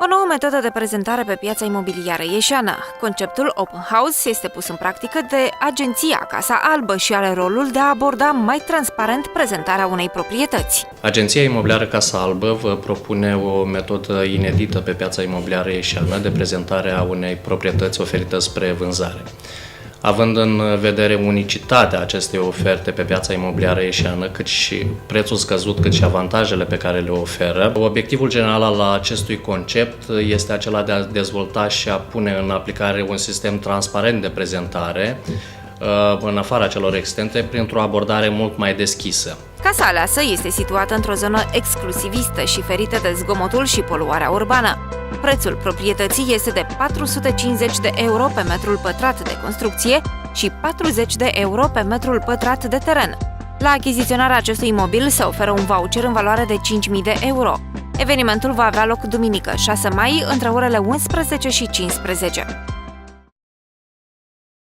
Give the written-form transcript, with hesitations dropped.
O nouă metodă de prezentare pe piața imobiliară ieșeană. Conceptul Open House este pus în practică de agenția Casa Albă și are rolul de a aborda mai transparent prezentarea unei proprietăți. Agenția imobiliară Casa Albă vă propune o metodă inedită pe piața imobiliară ieșeană de prezentare a unei proprietăți oferite spre vânzare. Având în vedere unicitatea acestei oferte pe piața imobiliară ieșeană, cât și prețul scăzut, cât și avantajele pe care le oferă, obiectivul general al acestui concept este acela de a dezvolta și a pune în aplicare un sistem transparent de prezentare, în afara celor existente, printr-o abordare mult mai deschisă. Casa aleasă este situată într-o zonă exclusivistă și ferită de zgomotul și poluarea urbană. Prețul proprietății este de 450 de euro pe metrul pătrat de construcție și 40 de euro pe metrul pătrat de teren. La achiziționarea acestui imobil se oferă un voucher în valoare de 5.000 de euro. Evenimentul va avea loc duminică, 6 mai, între orele 11 și 15.